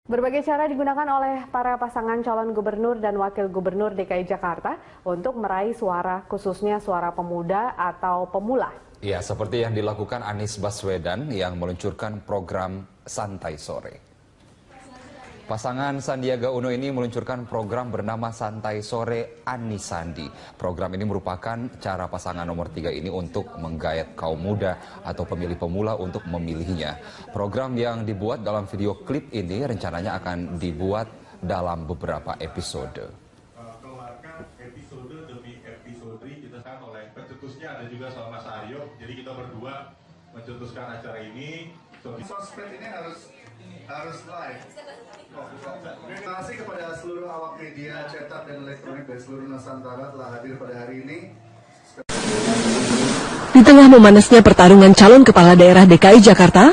Berbagai cara digunakan oleh para pasangan calon gubernur dan wakil gubernur DKI Jakarta untuk meraih suara, khususnya suara pemuda atau pemula. Ya, seperti yang dilakukan Anies Baswedan yang meluncurkan program Santai Sore. Pasangan Sandiaga Uno ini meluncurkan program bernama Santai Sore Anies Sandi. Program ini merupakan cara pasangan nomor 3 ini untuk menggayat kaum muda atau pemilih pemula untuk memilihnya. Program yang dibuat dalam video klip ini rencananya akan dibuat dalam beberapa episode. Keluarkan episode demi episode kita kan oleh pencetusnya ada juga sama Mas Aryo. Jadi kita berdua mencetuskan acara ini. Sosmed ini harus live. Terima kasih kepada seluruh awak media cetak dan elektronik dari seluruh Nusantara telah hadir pada hari ini. Di tengah memanasnya pertarungan calon kepala daerah DKI Jakarta,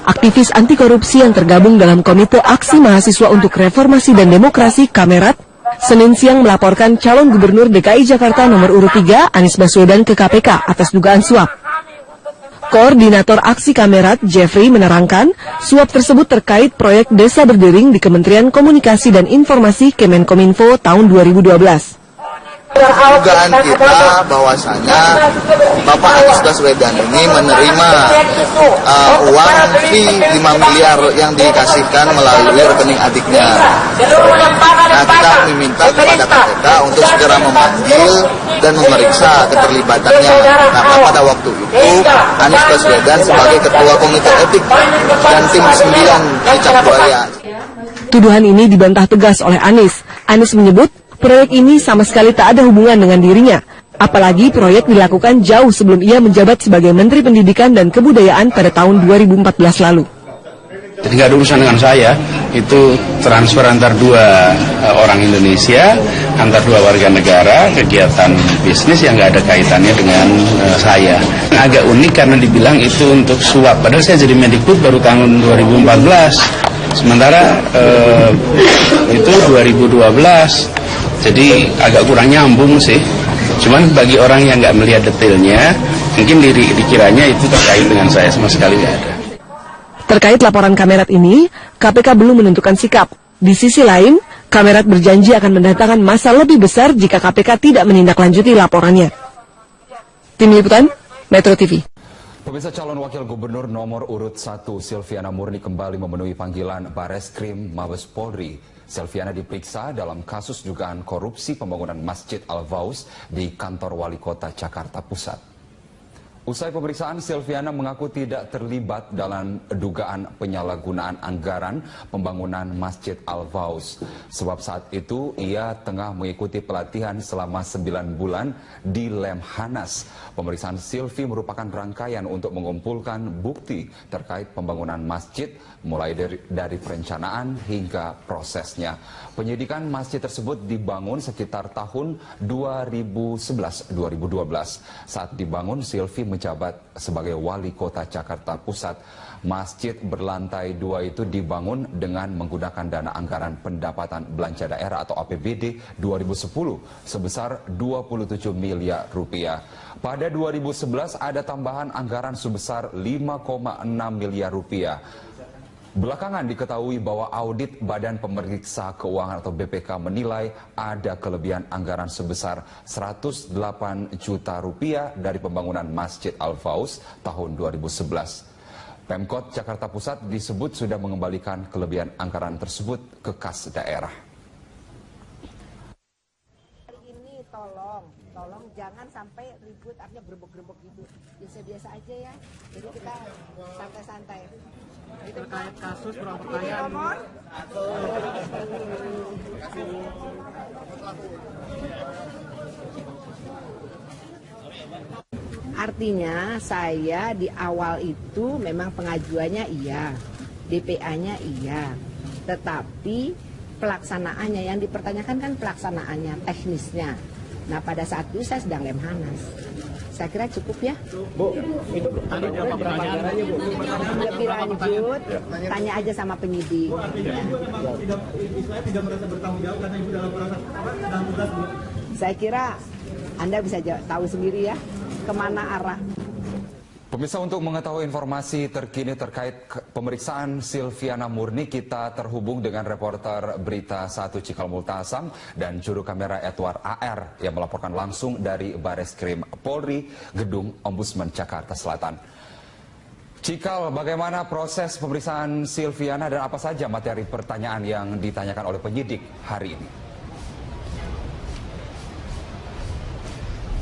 aktivis anti korupsi yang tergabung dalam Komite Aksi Mahasiswa untuk Reformasi dan Demokrasi Kamerat, Senin siang melaporkan calon gubernur DKI Jakarta nomor urut 3 Anies Baswedan ke KPK atas dugaan suap. Koordinator Aksi Kamerat, Jeffrey, menerangkan suap tersebut terkait proyek Desa Berdering di Kementerian Komunikasi dan Informasi Kemenkominfo tahun 2012. Dugaan kita bahwasanya Bapak Anies Baswedan ini menerima uang fee 5 miliar yang dikasihkan melalui rekening adiknya. Nah, kita meminta kepada KPK untuk segera memanggil dan memeriksa keterlibatannya. Karena pada waktu itu Anies Baswedan sebagai Ketua Komite Etik dan Tim 9 Cicak Buaya. Tuduhan ini dibantah tegas oleh Anies. Anies menyebut proyek ini sama sekali tak ada hubungan dengan dirinya. Apalagi proyek dilakukan jauh sebelum ia menjabat sebagai Menteri Pendidikan dan Kebudayaan pada tahun 2014 lalu. Jadi nggak ada urusan dengan saya, itu transfer antar dua orang Indonesia, antar dua warga negara, kegiatan bisnis yang nggak ada kaitannya dengan saya. Agak unik karena dibilang itu untuk suap, padahal saya jadi Mendikbud baru tahun 2014, sementara itu 2012, jadi agak kurang nyambung sih. Cuman bagi orang yang nggak melihat detailnya, mungkin dikiranya itu terkait dengan saya, sama sekali nggak ada. Terkait laporan Kamerat ini, KPK belum menentukan sikap. Di sisi lain, Kamerat berjanji akan mendatangkan masa lebih besar jika KPK tidak menindaklanjuti laporannya. Tim Liputan, Metro TV. Pemirsa, calon wakil gubernur nomor urut 1 Silviana Murni kembali memenuhi panggilan Bareskrim Mabes Polri. Silviana diperiksa dalam kasus dugaan korupsi pembangunan Masjid Al-Faus di kantor Wali Kota Jakarta Pusat. Usai pemeriksaan, Silviana mengaku tidak terlibat dalam dugaan penyalahgunaan anggaran pembangunan Masjid Al-Faus. Sebab saat itu ia tengah mengikuti pelatihan selama 9 bulan di Lemhanas. Pemeriksaan Silvi merupakan rangkaian untuk mengumpulkan bukti terkait pembangunan masjid, mulai dari perencanaan hingga prosesnya. Penyidikan masjid tersebut dibangun sekitar tahun 2011-2012. Saat dibangun, Silvi menjabat sebagai Wali Kota Jakarta Pusat. Masjid berlantai 2 itu dibangun dengan menggunakan dana anggaran pendapatan belanja daerah atau APBD 2010 sebesar 27 miliar rupiah. Pada 2011 ada tambahan anggaran sebesar 5,6 miliar rupiah. Belakangan diketahui bahwa audit Badan Pemeriksa Keuangan atau BPK menilai ada kelebihan anggaran sebesar 108 juta rupiah dari pembangunan Masjid Al-Faus tahun 2011. Pemkot Jakarta Pusat disebut sudah mengembalikan kelebihan anggaran tersebut ke kas daerah. Ini tolong jangan sampai ribut, artinya gerbek-gerbek gitu. Biasa-biasa aja ya. Jadi kita santai-santai. Terkait kasus kurang pertanyaan. Artinya saya di awal itu memang pengajuannya iya, DPA-nya iya, tetapi pelaksanaannya yang dipertanyakan kan pelaksanaannya, teknisnya. Nah pada saat itu saya sedang Lemhanas. Saya kira cukup ya. Bu, itu ada berapa pertanyaan? Lebih lanjut, tanya aja sama penyidik. Tidak merasa bertanggung jawab karena ibu dalam proses dalam tugas, Bu. Saya kira Anda bisa tahu sendiri ya kemana arah. Pemirsa, untuk mengetahui informasi terkini terkait pemeriksaan Silviana Murni, kita terhubung dengan reporter Berita 1 Cikal Multasam dan juru kamera Edward AR yang melaporkan langsung dari Bareskrim Polri, Gedung Ombudsman Jakarta Selatan. Cikal, bagaimana proses pemeriksaan Silviana dan apa saja materi pertanyaan yang ditanyakan oleh penyidik hari ini?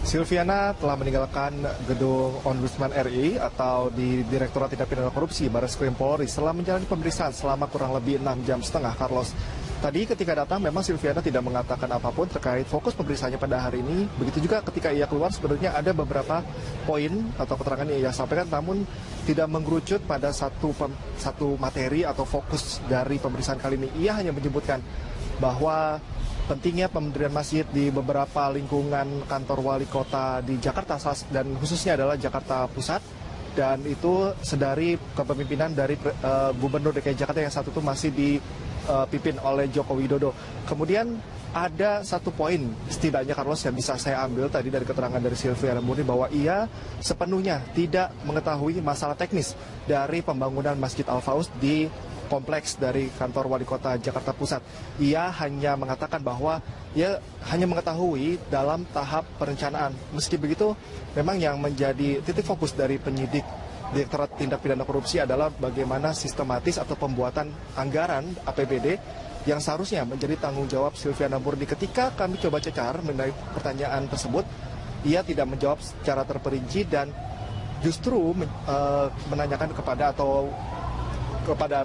Silviana telah meninggalkan Gedung Ombudsman RI atau di Direktorat Tindak Pidana Korupsi Bareskrim Polri setelah menjalani pemeriksaan selama kurang lebih 6,5 jam, Carlos. Tadi ketika datang memang Silviana tidak mengatakan apapun terkait fokus pemeriksaannya pada hari ini. Begitu juga ketika ia keluar sebenarnya ada beberapa poin atau keterangan yang ia sampaikan, namun tidak mengerucut pada satu materi atau fokus dari pemeriksaan kali ini. Ia hanya menyebutkan bahwa pentingnya pemendirian masjid di beberapa lingkungan kantor wali kota di Jakarta dan khususnya adalah Jakarta Pusat, dan itu sedari kepemimpinan dari Gubernur DKI Jakarta yang saat itu masih dipimpin oleh Joko Widodo. Kemudian ada satu poin setidaknya, Carlos, yang bisa saya ambil tadi dari keterangan dari Silviana Murni bahwa ia sepenuhnya tidak mengetahui masalah teknis dari pembangunan Masjid Al-Faus di kompleks dari kantor wali kota Jakarta Pusat. Ia hanya mengatakan bahwa ia hanya mengetahui dalam tahap perencanaan. Meski begitu, memang yang menjadi titik fokus dari penyidik Direktorat Tindak Pidana Korupsi adalah bagaimana sistematis atau pembuatan anggaran APBD yang seharusnya menjadi tanggung jawab Silviana Murni. Ketika kami coba cecar mengenai pertanyaan tersebut, ia tidak menjawab secara terperinci dan justru menanyakan kepada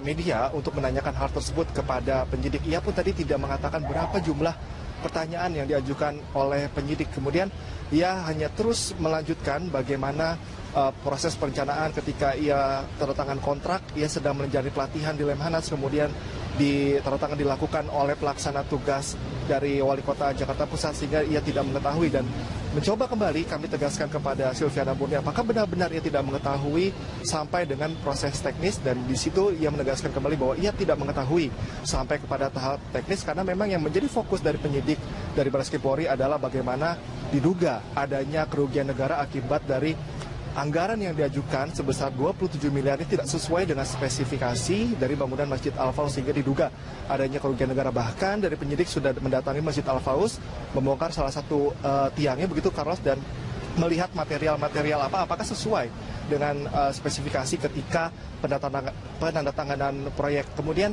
media untuk menanyakan hal tersebut kepada penyidik. Ia pun tadi tidak mengatakan berapa jumlah pertanyaan yang diajukan oleh penyidik. Kemudian ia hanya terus melanjutkan bagaimana proses perencanaan ketika ia tanda tangan kontrak, ia sedang menjalani pelatihan di Lemhanas, kemudian tanda tangan dilakukan oleh pelaksana tugas dari Wali Kota Jakarta Pusat sehingga ia tidak mengetahui. Dan mencoba kembali kami tegaskan kepada Silviana Murni apakah benar-benar ia tidak mengetahui sampai dengan proses teknis, dan di situ ia menegaskan kembali bahwa ia tidak mengetahui sampai kepada tahap teknis karena memang yang menjadi fokus dari penyidik dari Bareskrim Polri adalah bagaimana diduga adanya kerugian negara akibat dari anggaran yang diajukan sebesar 27 miliar ini tidak sesuai dengan spesifikasi dari bangunan Masjid Al-Faus sehingga diduga adanya kerugian negara. Bahkan dari penyidik sudah mendatangi Masjid Al-Faus, membongkar salah satu tiangnya begitu, Carlos, dan melihat material-material apakah sesuai dengan spesifikasi ketika penandatanganan proyek. Kemudian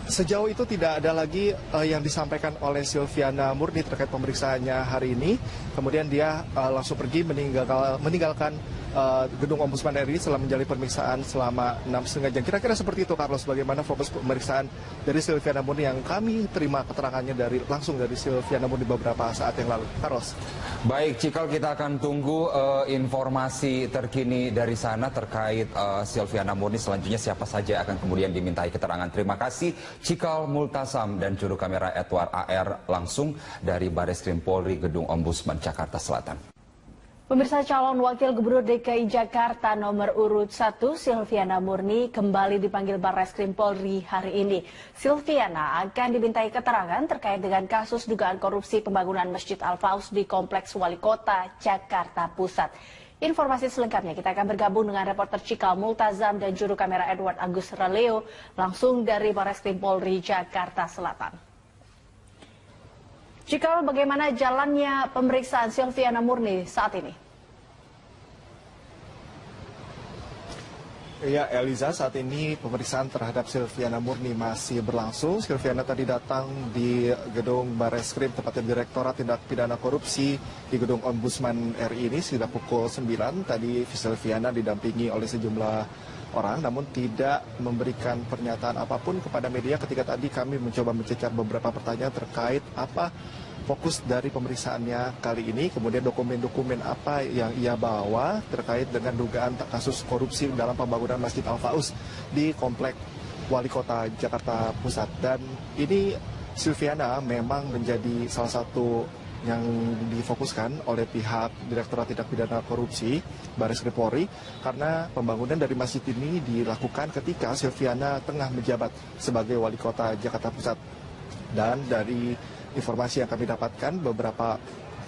sejauh itu tidak ada lagi yang disampaikan oleh Silviana Murni terkait pemeriksaannya hari ini. Kemudian dia langsung pergi meninggalkan Gedung Ombudsman RI setelah menjalani pemeriksaan selama 6,5 jam. Kira-kira seperti itu, Carlos, bagaimana fokus pemeriksaan dari Silviana Murni yang kami terima keterangannya langsung dari Silviana Murni beberapa saat yang lalu. Carlos. Baik, Cikal, kita akan tunggu informasi terkini dari sana terkait Silviana Murni. Selanjutnya siapa saja akan kemudian dimintai keterangan. Terima kasih Cikal Multasam dan juru kamera Edward AR langsung dari Bareskrim Polri, Gedung Ombudsman Jakarta Selatan. Pemirsa, calon wakil gubernur DKI Jakarta nomor urut 1 Silviana Murni kembali dipanggil Bareskrim Polri hari ini. Silviana akan dimintai keterangan terkait dengan kasus dugaan korupsi pembangunan Masjid Al-Faus di Kompleks Wali Kota Jakarta Pusat. Informasi selengkapnya kita akan bergabung dengan reporter Cikal Multasam dan juru kamera Edward Agus Raleo langsung dari Bareskrim Polri Jakarta Selatan. Cikal, bagaimana jalannya pemeriksaan Silviana Murni saat ini? Ya, Eliza, saat ini pemeriksaan terhadap Silviana Murni masih berlangsung. Silviana tadi datang di Gedung Bareskrim, tepatnya Direktorat Tindak Pidana Korupsi di Gedung Ombudsman RI ini sudah pukul 9. Tadi Silviana didampingi oleh sejumlah orang, namun tidak memberikan pernyataan apapun kepada media ketika tadi kami mencoba mencecar beberapa pertanyaan terkait apa fokus dari pemeriksaannya kali ini, kemudian dokumen-dokumen apa yang ia bawa terkait dengan dugaan kasus korupsi dalam pembangunan Masjid Al-Faus di Komplek Wali Kota Jakarta Pusat. Dan ini Silviana memang menjadi salah satu yang difokuskan oleh pihak Direktorat Tindak Pidana Korupsi Bareskrim Polri karena pembangunan dari masjid ini dilakukan ketika Silviana tengah menjabat sebagai Wali Kota Jakarta Pusat. Dan dari informasi yang kami dapatkan, beberapa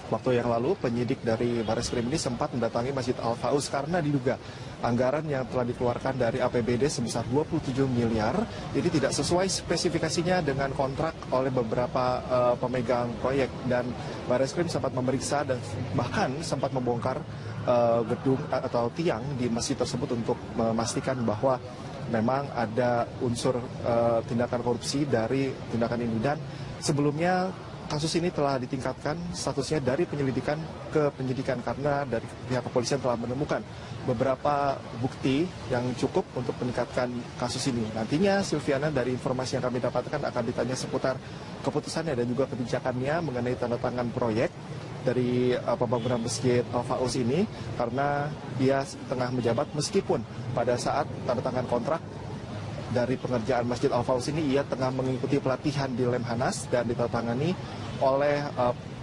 waktu yang lalu penyidik dari Barreskrim ini sempat mendatangi Masjid Al-Faus karena diduga anggaran yang telah dikeluarkan dari APBD sebesar 27 miliar ini tidak sesuai spesifikasinya dengan kontrak oleh beberapa pemegang proyek, dan Barreskrim sempat memeriksa dan bahkan sempat membongkar gedung atau tiang di masjid tersebut untuk memastikan bahwa memang ada unsur tindakan korupsi dari tindakan ini. Dan sebelumnya kasus ini telah ditingkatkan statusnya dari penyelidikan ke penyidikan karena dari pihak kepolisian telah menemukan beberapa bukti yang cukup untuk meningkatkan kasus ini. Nantinya Silviana dari informasi yang kami dapatkan akan ditanya seputar keputusannya dan juga kebijakannya mengenai tanda tangan proyek dari pembangunan Masjid Al-Faus ini, karena dia tengah menjabat meskipun pada saat tanda tangan kontrak dari pengerjaan Masjid Al-Faus ini ia tengah mengikuti pelatihan di Lemhanas dan ditandatangani oleh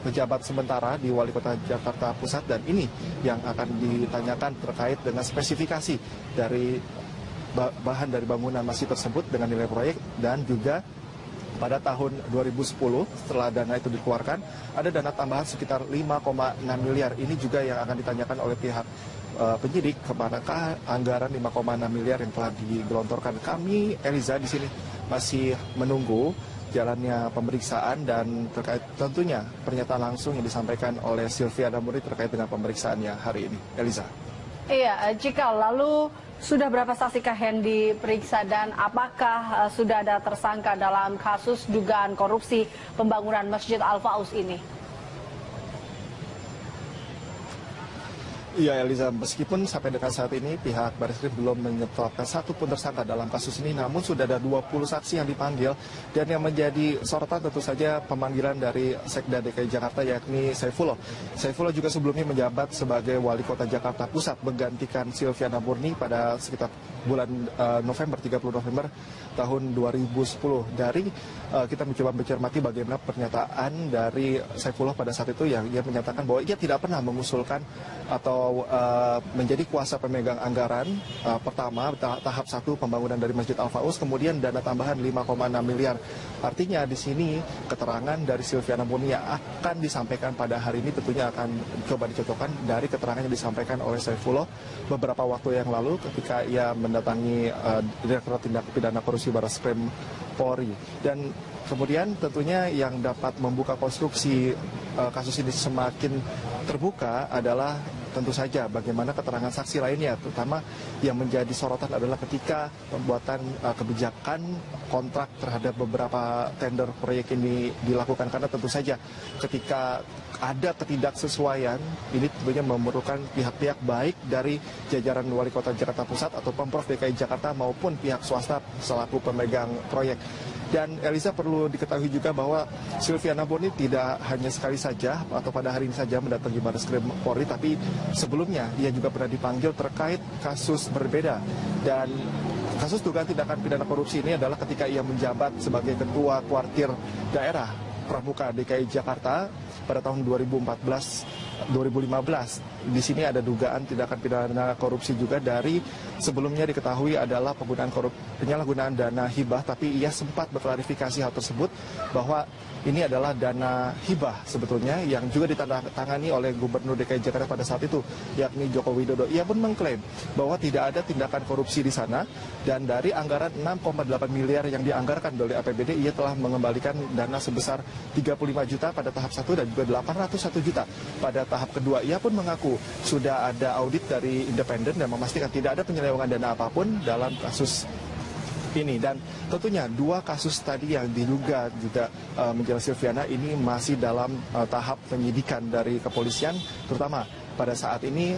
pejabat sementara di Wali Kota Jakarta Pusat, dan ini yang akan ditanyakan terkait dengan spesifikasi dari bahan dari bangunan masjid tersebut dengan nilai proyek, dan juga pada tahun 2010 setelah dana itu dikeluarkan ada dana tambahan sekitar 5,6 miliar. Ini juga yang akan ditanyakan oleh pihak penyidik kemanakah anggaran 5,6 miliar yang telah digelontorkan. Kami Eliza di sini masih menunggu jalannya pemeriksaan dan terkait tentunya pernyataan langsung yang disampaikan oleh Silviana Murni terkait dengan pemeriksaannya hari ini. Eliza. Iya, jika lalu sudah berapa saksikah yang diperiksa dan apakah sudah ada tersangka dalam kasus dugaan korupsi pembangunan Masjid Al-Faus ini? Iya Eliza, meskipun sampai dengan saat ini pihak Barreskrim belum menetapkan satupun tersangka dalam kasus ini, namun sudah ada 20 saksi yang dipanggil, dan yang menjadi sorotan tentu saja pemanggilan dari Sekda DKI Jakarta yakni Saifullah. Saifullah juga sebelumnya menjabat sebagai Wali Kota Jakarta Pusat menggantikan Silviana Murni pada sekitar bulan November, 30 November tahun 2010. Dari kita mencoba mencermati bagaimana pernyataan dari Saifullah pada saat itu yang ia menyatakan bahwa ia tidak pernah mengusulkan atau menjadi kuasa pemegang anggaran pertama tahap 1 pembangunan dari Masjid Al-Faus, kemudian dana tambahan 5,6 miliar. Artinya di sini keterangan dari Silviana Murni yang akan disampaikan pada hari ini tentunya akan coba dicocokkan dari keterangan yang disampaikan oleh Saifullah beberapa waktu yang lalu ketika ia mendatangi Direktorat Tindak Pidana Korupsi Barreskrim Polri. Dan kemudian tentunya yang dapat membuka konstruksi kasus ini semakin terbuka adalah tentu saja bagaimana keterangan saksi lainnya, terutama yang menjadi sorotan adalah ketika pembuatan kebijakan kontrak terhadap beberapa tender proyek ini dilakukan, karena tentu saja ketika ada ketidaksesuaian ini tentunya memerlukan pihak-pihak baik dari jajaran Wali Kota Jakarta Pusat atau Pemprov DKI Jakarta maupun pihak swasta selaku pemegang proyek. Dan Eliza, perlu diketahui juga bahwa Silviana Murni tidak hanya sekali saja atau pada hari ini saja mendatangi Barreskrim Polri, tapi sebelumnya ia juga pernah dipanggil terkait kasus berbeda. Dan kasus dugaan tindakan pidana korupsi ini adalah ketika ia menjabat sebagai Ketua Kuartir Daerah Pramuka DKI Jakarta pada tahun 2015. Di sini ada dugaan tindakan pidana korupsi juga dari sebelumnya diketahui adalah penyalahgunaan dana hibah, tapi ia sempat berklarifikasi hal tersebut bahwa ini adalah dana hibah sebetulnya yang juga ditandatangani oleh Gubernur DKI Jakarta pada saat itu, yakni Joko Widodo. Ia pun mengklaim bahwa tidak ada tindakan korupsi di sana, dan dari anggaran 6,8 miliar yang dianggarkan oleh APBD, ia telah mengembalikan dana sebesar 35 juta pada tahap 1 dan juga 801 juta pada tahap kedua. Ia pun mengaku sudah ada audit dari independen dan memastikan tidak ada penyelewengan dana apapun dalam kasus ini. Dan tentunya dua kasus tadi yang diduga juga menjerat Silviana ini masih dalam tahap penyidikan dari kepolisian, terutama pada saat ini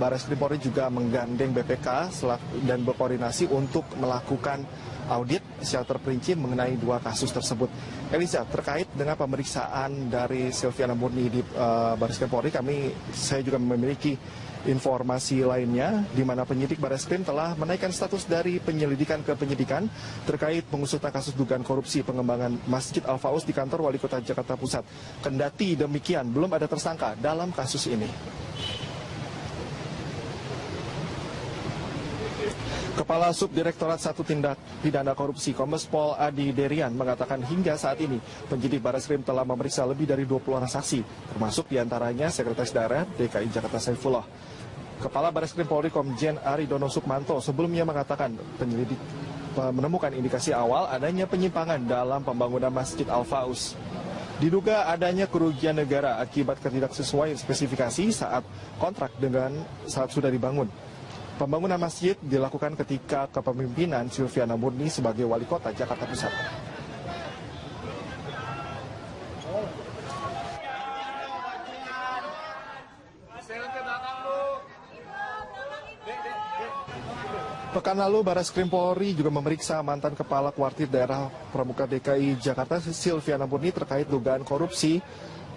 Barreskrim Polri juga menggandeng BPK dan berkoordinasi untuk melakukan audit secara terperinci mengenai dua kasus tersebut. Eliza, terkait dengan pemeriksaan dari Silviana Murni di Barreskrim Polri, saya juga memiliki informasi lainnya di mana penyidik Barreskrim telah menaikkan status dari penyelidikan ke penyidikan terkait pengusutan kasus dugaan korupsi pengembangan Masjid Al-Faus di kantor Wali Kota Jakarta Pusat. Kendati demikian, belum ada tersangka dalam kasus ini. Kepala Subdirektorat 1 Tindak Pidana Korupsi Kombes Pol Adi Derian mengatakan hingga saat ini penyidik Bareskrim telah memeriksa lebih dari 20 orang saksi, termasuk diantaranya Sekretaris Daerah DKI Jakarta Saifullah. Kepala Bareskrim Polri Komjen Aridono Sukmanto sebelumnya mengatakan penyelidik menemukan indikasi awal adanya penyimpangan dalam pembangunan Masjid Al-Faus. Diduga adanya kerugian negara akibat ketidaksesuaian spesifikasi saat sudah dibangun. Pembangunan masjid dilakukan ketika kepemimpinan Silviana Murni sebagai Wali Kota Jakarta Pusat. Pekan lalu, Bareskrim Polri juga memeriksa mantan Kepala Kuartir Daerah Pramuka DKI Jakarta Silviana Murni terkait dugaan korupsi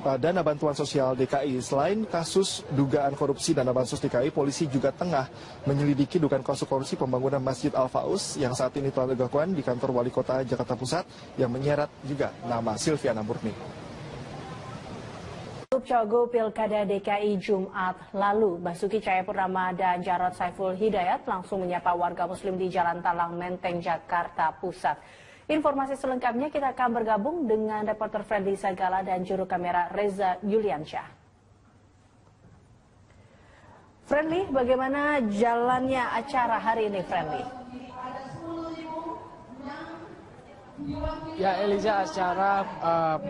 dana bantuan sosial DKI. Selain kasus dugaan korupsi dana bansos DKI, polisi juga tengah menyelidiki dugaan kasus korupsi pembangunan Masjid Al-Faus yang saat ini telah dilakukan di kantor Wali Kota Jakarta Pusat yang menyeret juga nama Silviana Murni. Cawagup Pilkada DKI Jumat lalu, Basuki Cahayapurnama dan Jarod Saiful Hidayat langsung menyapa warga Muslim di Jalan Talang Menteng, Jakarta Pusat. Informasi selengkapnya kita akan bergabung dengan reporter Friendly Sagala dan juru kamera Reza Yuliansyah. Friendly, bagaimana jalannya acara hari ini, Friendly? Ya, Eliza, acara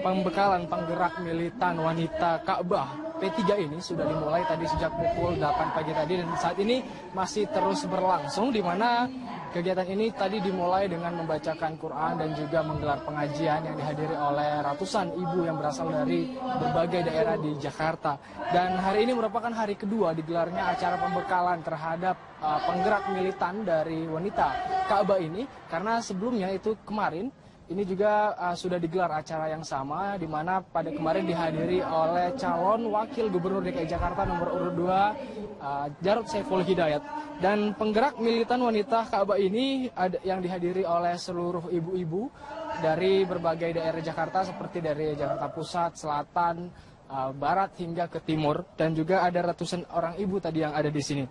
pembekalan penggerak militan wanita Ka'bah P3 ini sudah dimulai tadi sejak pukul 8 pagi tadi dan saat ini masih terus berlangsung, di mana kegiatan ini tadi dimulai dengan membacakan Quran dan juga menggelar pengajian yang dihadiri oleh ratusan ibu yang berasal dari berbagai daerah di Jakarta. Dan hari ini merupakan hari kedua digelarnya acara pembekalan terhadap penggerak militan dari wanita Ka'bah ini, karena sebelumnya itu kemarin ini juga sudah digelar acara yang sama, di mana pada kemarin dihadiri oleh calon wakil gubernur DKI Jakarta nomor urut 2 Jarod Saiful Hidayat. Dan penggerak militan wanita Ka'bah ini yang dihadiri oleh seluruh ibu-ibu dari berbagai daerah Jakarta, seperti dari Jakarta Pusat, Selatan, Barat hingga ke Timur, dan juga ada ratusan orang ibu tadi yang ada di sini.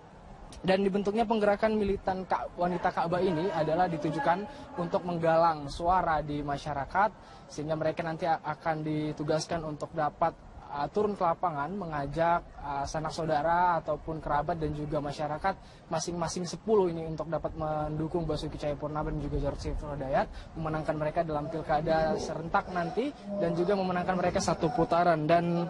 Dan dibentuknya penggerakan militan wanita Ka'bah ini adalah ditujukan untuk menggalang suara di masyarakat, sehingga mereka nanti akan ditugaskan untuk dapat turun ke lapangan mengajak sanak saudara ataupun kerabat dan juga masyarakat masing-masing 10 ini untuk dapat mendukung Basuki Cahayapurnama dan juga Jarod Saiful Hidayat memenangkan mereka dalam pilkada serentak nanti dan juga memenangkan mereka satu putaran. Dan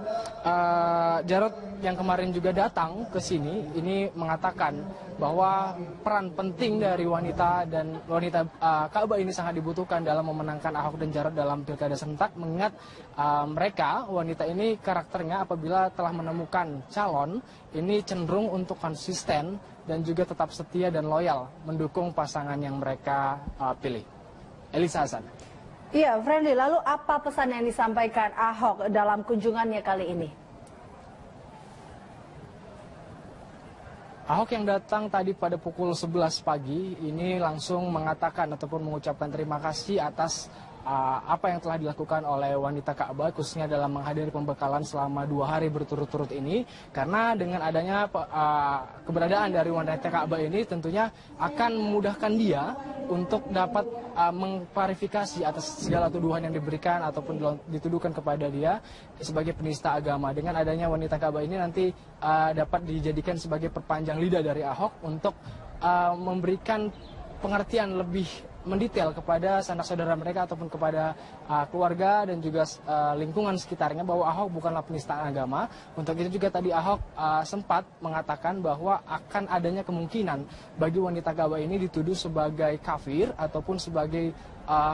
Jarod yang kemarin juga datang ke sini ini mengatakan bahwa peran penting dari wanita dan wanita Ka'bah ini sangat dibutuhkan dalam memenangkan Ahok dan Jarod dalam pilkada serentak, mengingat mereka wanita ini karakternya apabila telah menemukan calon ini cenderung untuk konsisten dan juga tetap setia dan loyal mendukung pasangan yang mereka pilih. Elisa Hasan. Iya, Friendly, lalu apa pesan yang disampaikan Ahok dalam kunjungannya kali ini? Ahok yang datang tadi pada pukul 11 pagi ini langsung mengatakan ataupun mengucapkan terima kasih atas apa yang telah dilakukan oleh wanita Ka'bah, khususnya dalam menghadiri pembekalan selama 2 hari berturut-turut ini, karena dengan adanya keberadaan dari wanita Ka'bah ini tentunya akan memudahkan dia untuk dapat mengklarifikasi atas segala tuduhan yang diberikan ataupun dituduhkan kepada dia sebagai penista agama. Dengan adanya wanita Ka'bah ini nanti dapat dijadikan sebagai perpanjang lidah dari Ahok untuk memberikan pengertian lebih mendetail kepada sanak saudara mereka ataupun kepada keluarga dan juga lingkungan sekitarnya bahwa Ahok bukanlah penista agama. Untuk itu juga tadi Ahok sempat mengatakan bahwa akan adanya kemungkinan bagi wanita Ka'bah ini dituduh sebagai kafir ataupun sebagai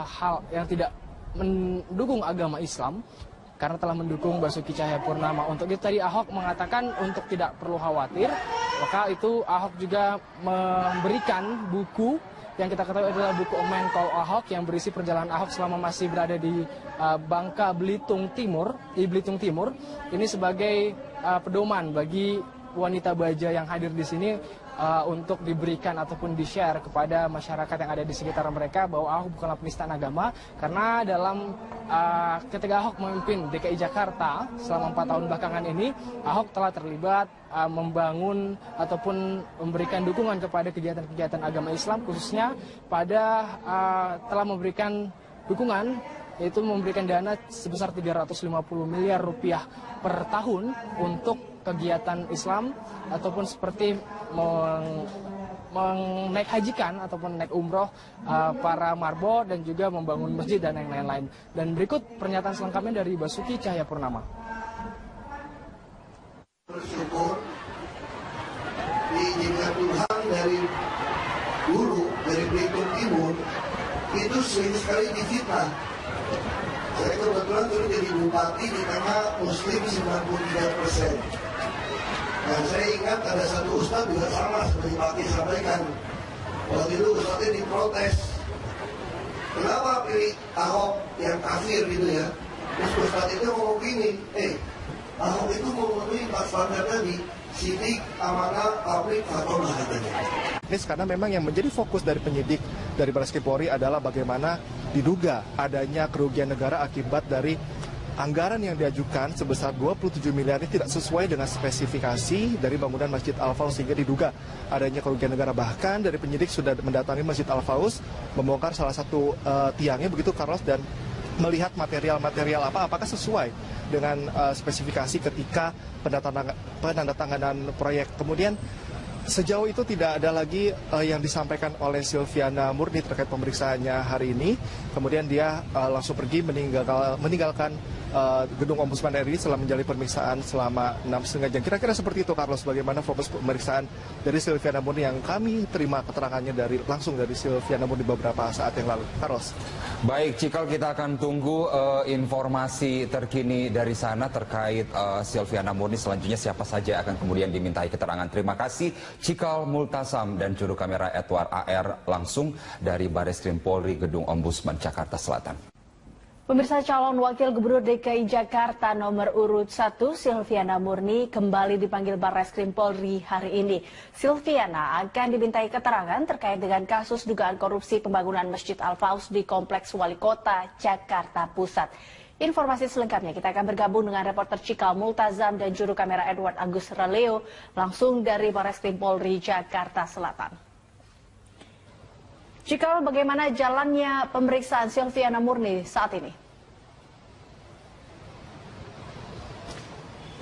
hal yang tidak mendukung agama Islam karena telah mendukung Basuki Cahayapurnama. Untuk itu tadi Ahok mengatakan untuk tidak perlu khawatir, maka itu Ahok juga memberikan buku yang kita ketahui adalah buku A Man Called Ahok yang berisi perjalanan Ahok selama masih berada di Bangka Belitung Timur, Ini sebagai pedoman bagi wanita baja yang hadir di sini untuk diberikan ataupun di-share kepada masyarakat yang ada di sekitar mereka bahwa Ahok bukanlah penistaan agama, karena dalam ketika Ahok memimpin DKI Jakarta selama 4 tahun belakangan ini, Ahok telah terlibat membangun ataupun memberikan dukungan kepada kegiatan-kegiatan agama Islam, khususnya telah memberikan dukungan, yaitu memberikan dana sebesar 350 miliar rupiah per tahun untuk kegiatan Islam ataupun seperti menaik hajikan ataupun naik umroh para marbo dan juga membangun masjid dan yang lain-lain. Dan berikut pernyataan selengkapnya dari Basuki Cahayapurnama. Bersyukur diizinkan Tuhan dari dulu, dari Belitung Timur itu sering sekali difitnah. Saya kebetulan dulu jadi bupati di tengah muslim 93%. Dan saya ingat ada satu ustadz juga sama seperti Pak Ki sampaikan. Waktu itu ustadznya diprotes. Kenapa pilih Ahok yang kafir gitu ya? Terus ustadz itu ngomong gini, Ahok itu memenuhi 4 standar tadi, sidik, amanah, publik, fatwa katanya. Karena memang yang menjadi fokus dari penyidik dari Bareskrim Polri adalah bagaimana diduga adanya kerugian negara akibat dari anggaran yang diajukan sebesar 27 miliar ini tidak sesuai dengan spesifikasi dari bangunan Masjid Al-Faus, sehingga diduga adanya kerugian negara. Bahkan dari penyidik sudah mendatangi Masjid Al-Faus, membongkar salah satu tiangnya begitu Carlos, dan melihat material-material apakah sesuai dengan spesifikasi ketika penandatanganan proyek. Kemudian sejauh itu tidak ada lagi yang disampaikan oleh Silviana Murni terkait pemeriksaannya hari ini. Kemudian dia langsung pergi meninggalkan gedung Ombudsman RI setelah menjalani pemeriksaan selama 6,5 jam. Kira-kira seperti itu, Carlos, bagaimana fokus pemeriksaan dari Silviana Murni yang kami terima keterangannya langsung dari Silviana Murni beberapa saat yang lalu. Carlos. Baik, Cikal, kita akan tunggu informasi terkini dari sana terkait Silviana Murni. Selanjutnya siapa saja akan kemudian dimintai keterangan. Terima kasih Cikal Multasam dan juru kamera Edward AR langsung dari Bareskrim Polri Gedung Ombudsman Jakarta Selatan. Pemirsa, calon wakil gubernur DKI Jakarta nomor urut 1 Silviana Murni kembali dipanggil Bareskrim Polri hari ini. Silviana akan dimintai keterangan terkait dengan kasus dugaan korupsi pembangunan Masjid Al-Faus di Kompleks Wali Kota Jakarta Pusat. Informasi selengkapnya kita akan bergabung dengan reporter Cikal Multazam dan juru kamera Edward Agus Raleo langsung dari Bareskrim Polri Jakarta Selatan. Cikal, bagaimana jalannya pemeriksaan Silviana Murni saat ini?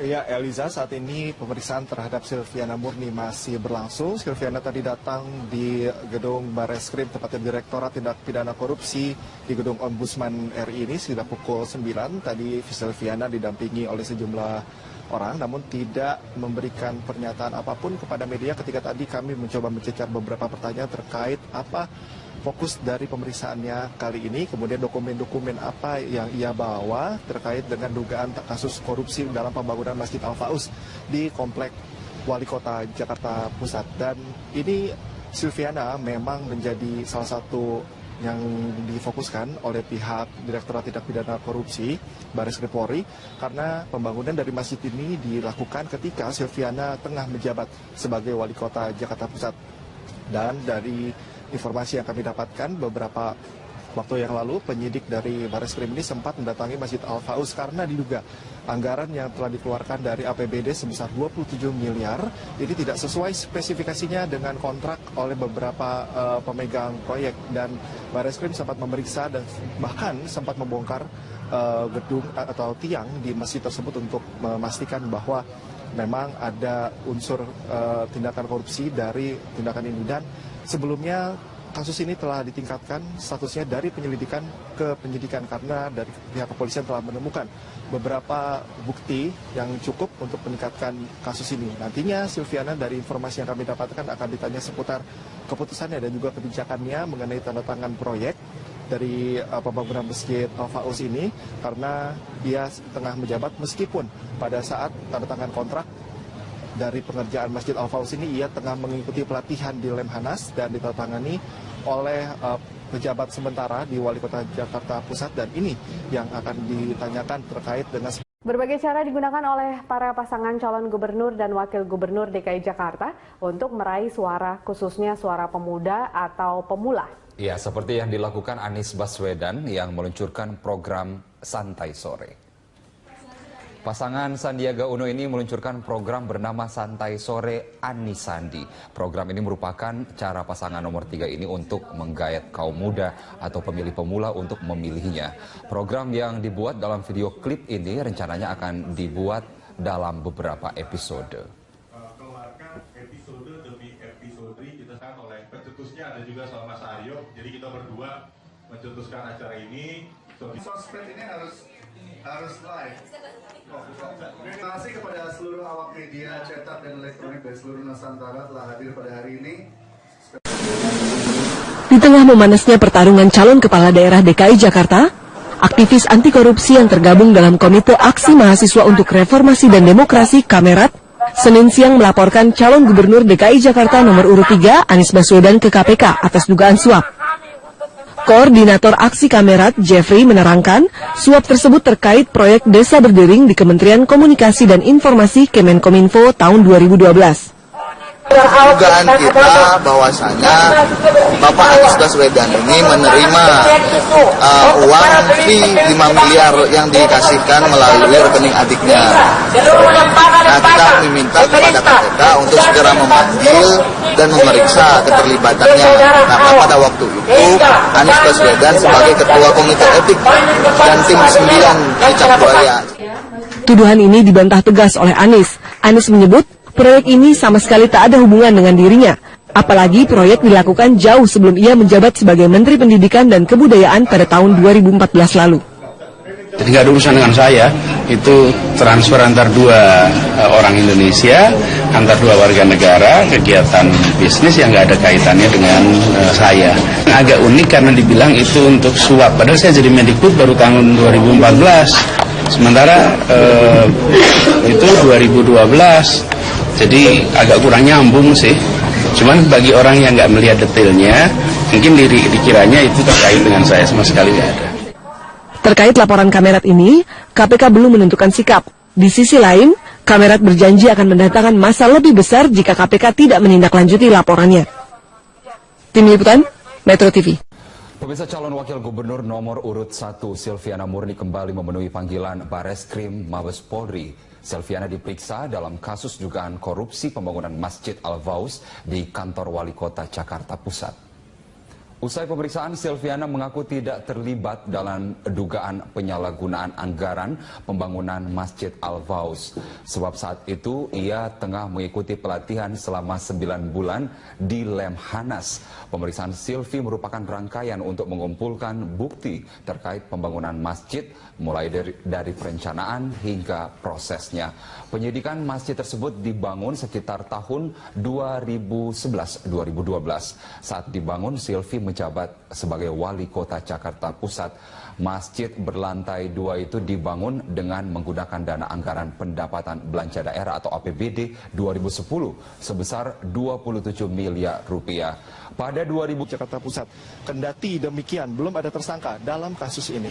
Ya, Eliza, saat ini pemeriksaan terhadap Silviana Murni masih berlangsung. Silviana tadi datang di gedung Bareskrim, tepatnya Direktorat Tindak Pidana Korupsi di gedung Ombudsman RI ini sekitar pukul 9. Tadi Silviana didampingi oleh sejumlah orang, namun tidak memberikan pernyataan apapun kepada media ketika tadi kami mencoba mencecar beberapa pertanyaan terkait apa fokus dari pemeriksaannya kali ini, kemudian dokumen-dokumen apa yang ia bawa terkait dengan dugaan kasus korupsi dalam pembangunan Masjid Al-Faus di Komplek Wali Kota Jakarta Pusat. Dan ini Silviana memang menjadi salah satu yang difokuskan oleh pihak Direktorat Tindak Pidana Korupsi Bareskrim Polri, karena pembangunan dari masjid ini dilakukan ketika Silviana tengah menjabat sebagai Wali Kota Jakarta Pusat. Dan dari informasi yang kami dapatkan beberapa waktu yang lalu, penyidik dari Bareskrim ini sempat mendatangi Masjid Al-Faus karena diduga anggaran yang telah dikeluarkan dari APBD sebesar 27 miliar ini tidak sesuai spesifikasinya dengan kontrak oleh beberapa pemegang proyek. Dan Bareskrim sempat memeriksa dan bahkan sempat membongkar gedung atau tiang di masjid tersebut untuk memastikan bahwa memang ada unsur tindakan korupsi dari tindakan ini. Dan sebelumnya kasus ini telah ditingkatkan statusnya dari penyelidikan ke penyidikan karena dari pihak kepolisian telah menemukan beberapa bukti yang cukup untuk meningkatkan kasus ini. Nantinya Silviana dari informasi yang kami dapatkan akan ditanya seputar keputusannya dan juga kebijakannya mengenai tanda tangan proyek dari pembangunan Masjid Al-Faus ini, karena dia tengah menjabat meskipun pada saat tanda tangan kontrak dari pengerjaan Masjid Al-Faus ini ia tengah mengikuti pelatihan di Lemhanas dan ditandatangani oleh pejabat sementara di Wali Kota Jakarta Pusat. Dan ini yang akan ditanyakan terkait dengan Berbagai cara digunakan oleh para pasangan calon gubernur dan wakil gubernur DKI Jakarta untuk meraih suara, khususnya suara pemuda atau pemula. Ya, seperti yang dilakukan Anies Baswedan yang meluncurkan program Santai Sore. Pasangan Sandiaga Uno ini meluncurkan program bernama Santai Sore Anisandi. Program ini merupakan cara pasangan nomor 3 ini untuk menggayat kaum muda atau pemilih pemula untuk memilihnya. Program yang dibuat dalam video klip ini rencananya akan dibuat dalam beberapa episode. Keluarkan episode demi episode dicetuskan oleh pencetusnya ada juga sama Mas Aryo. Jadi kita berdua mencetuskan acara ini. Sosmed ini harus live. Terima kasih kepada seluruh awak media cetak dan elektronik dari seluruh Nusantara telah hadir pada hari ini. Di tengah memanasnya pertarungan calon kepala daerah DKI Jakarta, aktivis anti korupsi yang tergabung dalam Komite Aksi Mahasiswa untuk Reformasi dan Demokrasi Kamerat, Senin siang melaporkan calon gubernur DKI Jakarta nomor urut 3 Anies Baswedan ke KPK atas dugaan suap. Koordinator Aksi Kamerat, Jeffrey, menerangkan suap tersebut terkait proyek Desa Berdering di Kementerian Komunikasi dan Informasi Kemenkominfo tahun 2012. Dugaan kita bahwasanya Bapak Anies Baswedan ini menerima uang fee 5 miliar yang dikasihkan melalui rekening adiknya. Nah, kita meminta kepada KPK untuk segera memanggil dan memeriksa keterlibatannya. Karena pada waktu itu Anies Baswedan sebagai Ketua Komite Etik dan Tim 9 Cicak Buaya. Tuduhan ini dibantah tegas oleh Anies. Anies menyebut proyek ini sama sekali tak ada hubungan dengan dirinya. Apalagi proyek dilakukan jauh sebelum ia menjabat sebagai Menteri Pendidikan dan Kebudayaan pada tahun 2014 lalu. Jadi nggak ada urusan dengan saya, itu transfer antar dua orang Indonesia, antar dua warga negara, kegiatan bisnis yang nggak ada kaitannya dengan saya. Agak unik karena dibilang itu untuk suap, padahal saya jadi Mendikbud baru tahun 2014, sementara itu 2012. Jadi agak kurang nyambung sih. Cuman bagi orang yang nggak melihat detailnya, mungkin dikiranya itu terkait dengan saya, sama sekali nggak ada. Terkait laporan Kamerat ini, KPK belum menentukan sikap. Di sisi lain, Kamerat berjanji akan mendatangkan masa lebih besar jika KPK tidak menindaklanjuti laporannya. Tim Liputan, Metro TV. Pemirsa, calon wakil gubernur nomor urut 1 Silviana Murni kembali memenuhi panggilan Bareskrim Mabes Polri. Silviana diperiksa dalam kasus dugaan korupsi pembangunan Masjid Al-Faus di kantor Wali Kota Jakarta Pusat. Usai pemeriksaan, Silviana mengaku tidak terlibat dalam dugaan penyalahgunaan anggaran pembangunan Masjid Al-Faus. Sebab saat itu ia tengah mengikuti pelatihan selama 9 bulan di Lemhanas. Pemeriksaan Silvi merupakan rangkaian untuk mengumpulkan bukti terkait pembangunan masjid, mulai dari perencanaan hingga prosesnya. Penyidikan masjid tersebut dibangun sekitar tahun 2011-2012. Saat dibangun, Silvi menjabat sebagai Wali Kota Jakarta Pusat. Masjid berlantai 2 itu dibangun dengan menggunakan dana anggaran pendapatan belanja daerah atau APBD 2010 sebesar 27 miliar rupiah. Pada 2000 Jakarta Pusat. Kendati demikian, belum ada tersangka dalam kasus ini.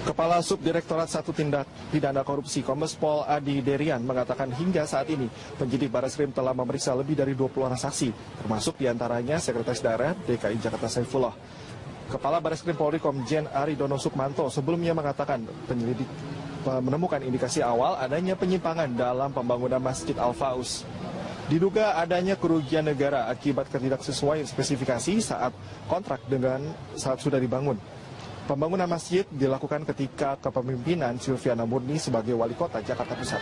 Kepala Subdirektorat 1 Tindak Pidana Korupsi Kombes Pol Adi Derian mengatakan hingga saat ini penyidik Bareskrim telah memeriksa lebih dari 20 orang saksi, termasuk diantaranya Sekretaris Daerah DKI Jakarta Saifullah. Kepala Bareskrim Polri Komjen Aridono Sukmanto sebelumnya mengatakan penyelidik menemukan indikasi awal adanya penyimpangan dalam pembangunan Masjid Al-Faus. Diduga adanya kerugian negara akibat ketidaksesuaian spesifikasi saat sudah dibangun. Pembangunan masjid dilakukan ketika kepemimpinan Silviana Murni sebagai Wali Kota Jakarta Pusat.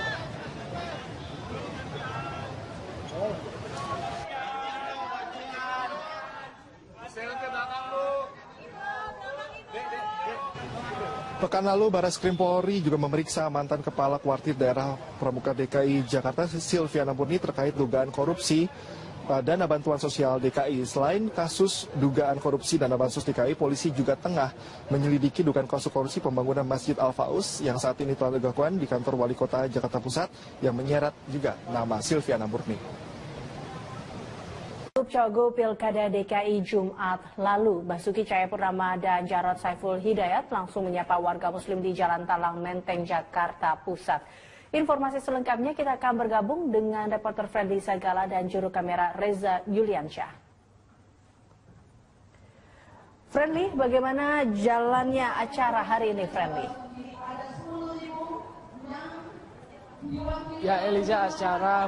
Pekan lalu, Bareskrim Polri juga memeriksa mantan Kepala Kuartir Daerah Pramuka DKI Jakarta Silviana Murni terkait dugaan korupsi dana bantuan sosial DKI. Selain kasus dugaan korupsi dana bansos DKI, polisi juga tengah menyelidiki dugaan kasus korupsi pembangunan Masjid Al-Faus yang saat ini telah dilakukan di kantor Wali Kota Jakarta Pusat yang menyeret juga nama Silviana Murni. Cagup Pilkada DKI Jumat lalu, Basuki Cahayapurnama dan Jarod Saiful Hidayat langsung menyapa warga muslim di Jalan Talang Menteng, Jakarta Pusat. Informasi selengkapnya kita akan bergabung dengan reporter Friendly Sagala dan juru kamera Reza Yuliansyah. Friendly, bagaimana jalannya acara hari ini, Friendly? Ya, Eliza, acara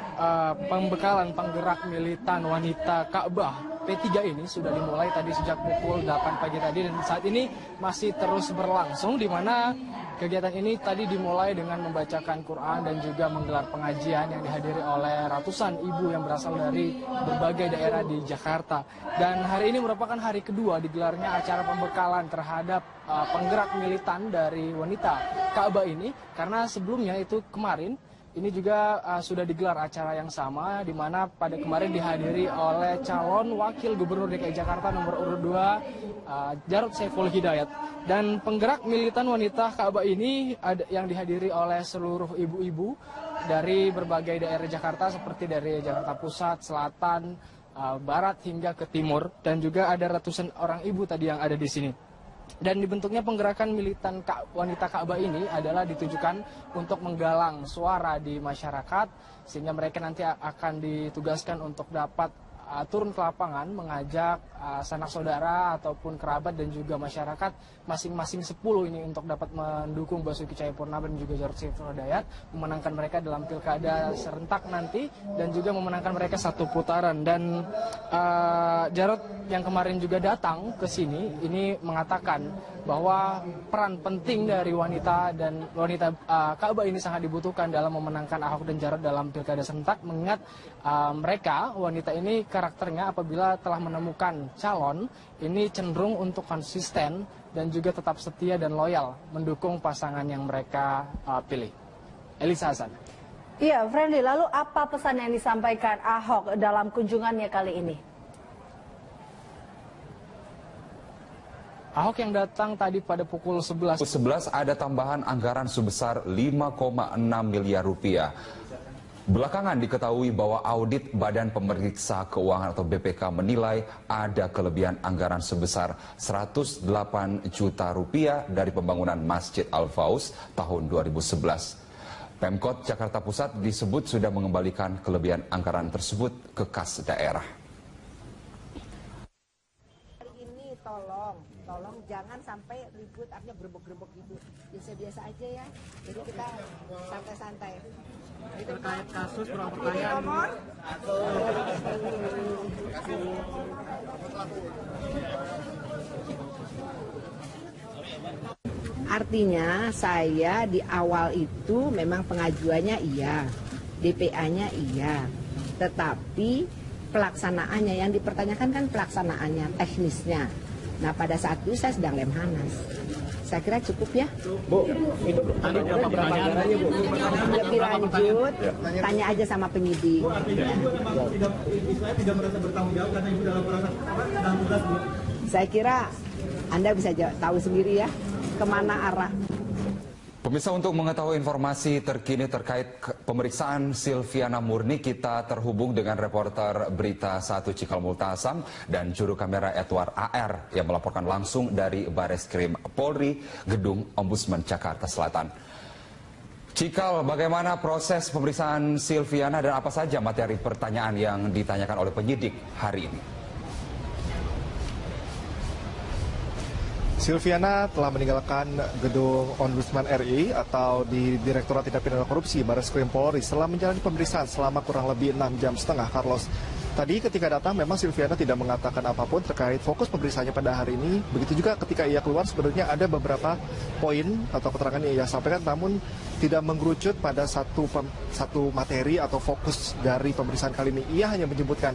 pembekalan penggerak militan wanita Ka'bah P3 ini sudah dimulai tadi sejak pukul 8 pagi tadi dan saat ini masih terus berlangsung, di mana kegiatan ini tadi dimulai dengan membacakan Quran dan juga menggelar pengajian yang dihadiri oleh ratusan ibu yang berasal dari berbagai daerah di Jakarta. Dan hari ini merupakan hari kedua digelarnya acara pembekalan terhadap penggerak militan dari wanita Ka'bah ini, karena sebelumnya itu kemarin ini juga sudah digelar acara yang sama, di mana pada kemarin dihadiri oleh calon wakil gubernur DKI Jakarta nomor urut 2 Jarod Saiful Hidayat. Dan penggerak militan wanita Ka'bah ini yang dihadiri oleh seluruh ibu-ibu dari berbagai daerah Jakarta, seperti dari Jakarta Pusat, Selatan, Barat hingga ke Timur, dan juga ada ratusan orang ibu tadi yang ada di sini. Dan dibentuknya penggerakan militan wanita Ka'bah ini adalah ditujukan untuk menggalang suara di masyarakat, sehingga mereka nanti akan ditugaskan untuk dapat turun ke lapangan, mengajak sanak saudara ataupun kerabat dan juga masyarakat masing-masing 10 ini untuk dapat mendukung Basuki Cahayapurnama dan juga Jarod Saiful Hidayat, memenangkan mereka dalam pilkada serentak nanti dan juga memenangkan mereka satu putaran. Dan Jarod yang kemarin juga datang ke sini ini mengatakan bahwa peran penting dari wanita Ka'bah ini sangat dibutuhkan dalam memenangkan Ahok dan Jarod dalam pilkada serentak, mengingat mereka wanita ini karakternya apabila telah menemukan calon ini cenderung untuk konsisten dan juga tetap setia dan loyal mendukung pasangan yang mereka pilih. Elisa Hasan. Iya, Friendly, lalu apa pesan yang disampaikan Ahok dalam kunjungannya kali ini? Ahok yang datang tadi pada pukul 11 ada tambahan anggaran sebesar 5,6 miliar rupiah. Belakangan diketahui bahwa audit Badan Pemeriksa Keuangan atau BPK menilai ada kelebihan anggaran sebesar 108 juta rupiah dari pembangunan Masjid Al-Faus tahun 2011. Pemkot Jakarta Pusat disebut sudah mengembalikan kelebihan anggaran tersebut ke kas daerah. Hari ini tolong jangan sampai ribut, artinya gerebek-gerebek gitu. Biasa-biasa aja ya. Jadi kita santai-santai. Terkait kasus kurang pertanyaan. Artinya saya di awal itu memang pengajuannya iya, DPA-nya iya, tetapi pelaksanaannya yang dipertanyakan kan pelaksanaannya, teknisnya. Nah pada saat itu saya sedang Lemhanas. Saya kira cukup ya. Bu, itu ada berapa pertanyaannya, Bu? Lebih lanjut, tanya aja sama penyidik. Bu, artinya Ibu memang tidak merasa bertanggung jawab karena Ibu dalam proses dalam tugas, Bu? Saya kira Anda bisa tahu sendiri ya kemana arah. Pemirsa, untuk mengetahui informasi terkini terkait pemeriksaan Silviana Murni, kita terhubung dengan reporter Berita 1 Cikal Multasam dan juru kamera Edward AR yang melaporkan langsung dari Bareskrim Polri, Gedung Ombudsman Jakarta Selatan. Cikal, bagaimana proses pemeriksaan Silviana dan apa saja materi pertanyaan yang ditanyakan oleh penyidik hari ini? Silviana telah meninggalkan gedung Ombudsman RI atau di Direktorat Tindak Pidana Korupsi Bareskrim Polri setelah menjalani pemeriksaan selama kurang lebih 6,5 jam, Carlos. Tadi ketika datang memang Silviana tidak mengatakan apapun terkait fokus pemeriksaannya pada hari ini. Begitu juga ketika ia keluar sebenarnya ada beberapa poin atau keterangan yang ia sampaikan, namun tidak mengerucut pada satu materi atau fokus dari pemeriksaan kali ini. Ia hanya menyebutkan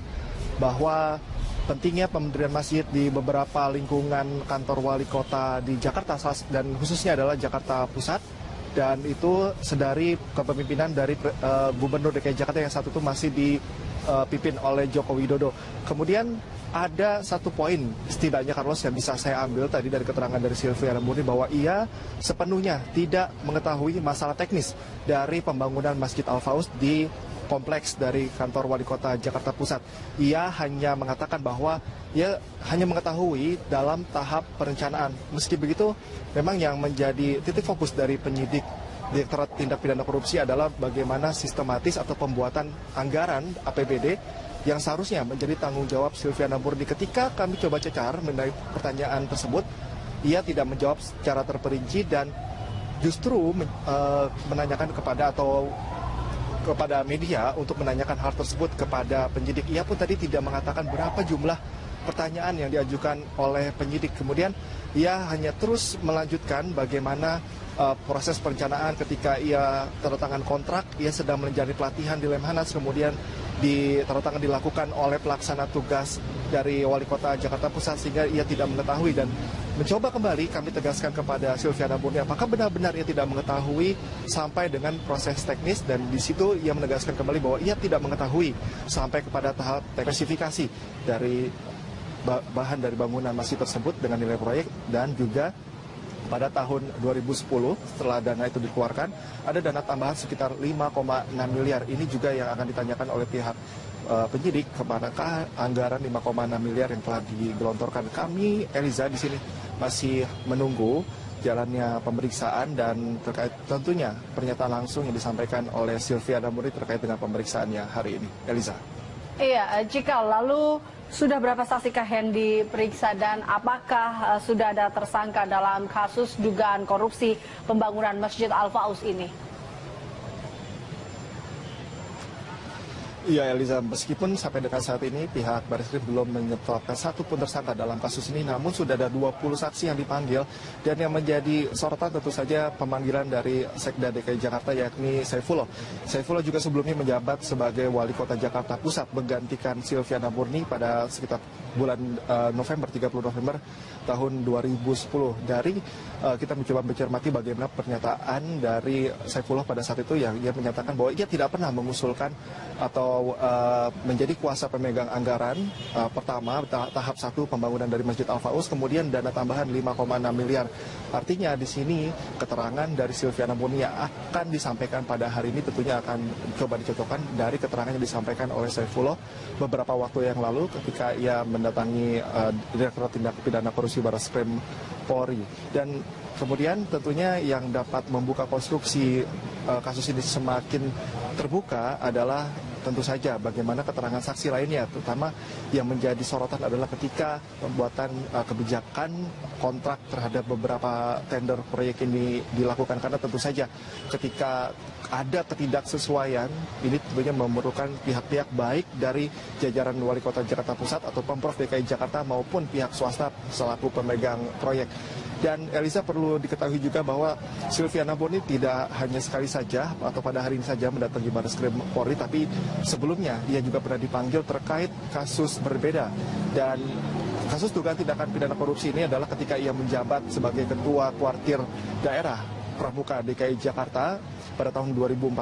bahwa pentingnya pemendirian masjid di beberapa lingkungan kantor wali kota di Jakarta dan khususnya adalah Jakarta Pusat, dan itu sedari kepemimpinan dari Gubernur DKI Jakarta yang saat itu masih dipimpin oleh Joko Widodo. Kemudian ada satu poin setidaknya, Carlos, yang bisa saya ambil tadi dari keterangan dari Silviana Murni bahwa ia sepenuhnya tidak mengetahui masalah teknis dari pembangunan Masjid Al-Faus di kompleks dari kantor Wali Kota Jakarta Pusat. Ia hanya mengatakan bahwa ia hanya mengetahui dalam tahap perencanaan. Meski begitu, memang yang menjadi titik fokus dari penyidik Direktorat Tindak Pidana Korupsi adalah bagaimana sistematis atau pembuatan anggaran APBD yang seharusnya menjadi tanggung jawab Silviana Murni. Ketika kami coba cecar mengenai pertanyaan tersebut, ia tidak menjawab secara terperinci dan justru menanyakan kepada media untuk menanyakan hal tersebut kepada penyidik. Ia pun tadi tidak mengatakan berapa jumlah pertanyaan yang diajukan oleh penyidik. Kemudian ia hanya terus melanjutkan bagaimana proses perencanaan ketika ia tanda tangan kontrak, ia sedang menjalani pelatihan di Lemhanas, kemudian tanda tangan dilakukan oleh pelaksana tugas dari Wali Kota Jakarta Pusat sehingga ia tidak mengetahui. Dan mencoba kembali kami tegaskan kepada Silviana Murni apakah benar-benar ia tidak mengetahui sampai dengan proses teknis, dan di situ ia menegaskan kembali bahwa ia tidak mengetahui sampai kepada tahap spesifikasi dari bahan dari bangunan masjid tersebut dengan nilai proyek. Dan juga pada tahun 2010 setelah dana itu dikeluarkan ada dana tambahan sekitar 5,6 miliar. Ini juga yang akan ditanyakan oleh pihak penyidik, kemanakah anggaran 5,6 miliar yang telah digelontorkan. Kami Eliza di sini masih menunggu jalannya pemeriksaan dan terkait tentunya pernyataan langsung yang disampaikan oleh Silviana Murni terkait dengan pemeriksaannya hari ini. Eliza. Iya, jika lalu sudah berapa saksikah yang diperiksa dan apakah sudah ada tersangka dalam kasus dugaan korupsi pembangunan Masjid Al-Faus ini? Iya Eliza, meskipun sampai dengan saat ini pihak Barreskrim belum menetapkan satu pun tersangka dalam kasus ini, namun sudah ada 20 saksi yang dipanggil, dan yang menjadi sorotan tentu saja pemanggilan dari Sekda DKI Jakarta yakni Saifullah. Saifullah juga sebelumnya menjabat sebagai Wali Kota Jakarta Pusat menggantikan Silviana Murni pada sekitar bulan November, 30 November tahun 2010. Dari kita mencoba mencermati bagaimana pernyataan dari Saifullah pada saat itu yang ia menyatakan bahwa ia tidak pernah mengusulkan atau menjadi kuasa pemegang anggaran pertama tahap 1 pembangunan dari Masjid Al-Faus, kemudian dana tambahan 5,6 miliar. Artinya di sini keterangan dari Silviana Murni yang akan disampaikan pada hari ini tentunya akan coba dicocokkan dari keterangan yang disampaikan oleh Saifullah beberapa waktu yang lalu ketika ia mendatangi Direktorat Tindak Pidana Korupsi Barreskrim Polri. Dan kemudian tentunya yang dapat membuka konstruksi kasus ini semakin terbuka adalah tentu saja bagaimana keterangan saksi lainnya, terutama yang menjadi sorotan adalah ketika pembuatan kebijakan kontrak terhadap beberapa tender proyek ini dilakukan. Karena tentu saja ketika ada ketidaksesuaian, ini tentunya memerlukan pihak-pihak baik dari jajaran Wali Kota Jakarta Pusat atau Pemprov DKI Jakarta maupun pihak swasta selaku pemegang proyek. Dan Eliza, perlu diketahui juga bahwa Silviana Murni tidak hanya sekali saja atau pada hari ini saja mendatangi Barreskrim Polri, tapi sebelumnya ia juga pernah dipanggil terkait kasus berbeda. Dan kasus dugaan tindakan pidana korupsi ini adalah ketika ia menjabat sebagai Ketua Kuartir Daerah Pramuka DKI Jakarta pada tahun 2015.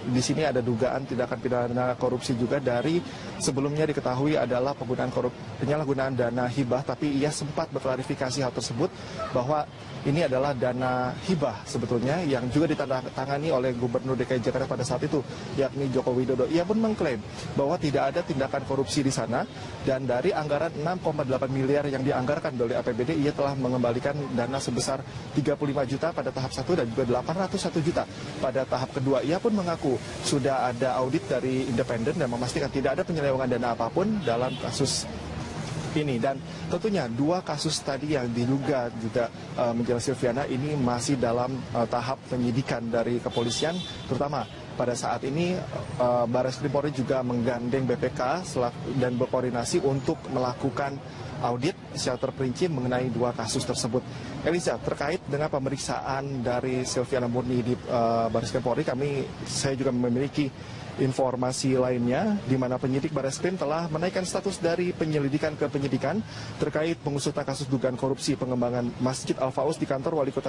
Di sini ada dugaan tindakan pidana korupsi juga dari sebelumnya diketahui adalah penyalahgunaan dana hibah, tapi ia sempat berklarifikasi hal tersebut bahwa ini adalah dana hibah sebetulnya yang juga ditandatangani oleh Gubernur DKI Jakarta pada saat itu yakni Joko Widodo. Ia pun mengklaim bahwa tidak ada tindakan korupsi di sana, dan dari anggaran 6,8 miliar yang dianggarkan oleh APBD ia telah mengembalikan dana sebesar 35 juta pada tahap 1 dan juga 801 juta pada tahap kedua. Ia pun mengaku sudah ada audit dari independen dan memastikan tidak ada penyelewengan dana apapun dalam kasus ini. Dan tentunya dua kasus tadi yang diduga juga menjerat Silviana ini masih dalam tahap penyidikan dari kepolisian, terutama pada saat ini Barreskrim Polri juga menggandeng BPK dan berkoordinasi untuk melakukan audit secara terperinci mengenai dua kasus tersebut. Eliza, terkait dengan pemeriksaan dari Silviana Murni di Barreskrim Polri, saya juga memiliki informasi lainnya di mana penyidik Barreskrim telah menaikkan status dari penyelidikan ke penyidikan terkait pengusutan kasus dugaan korupsi pengembangan Masjid Al-Faus di kantor Wali Kota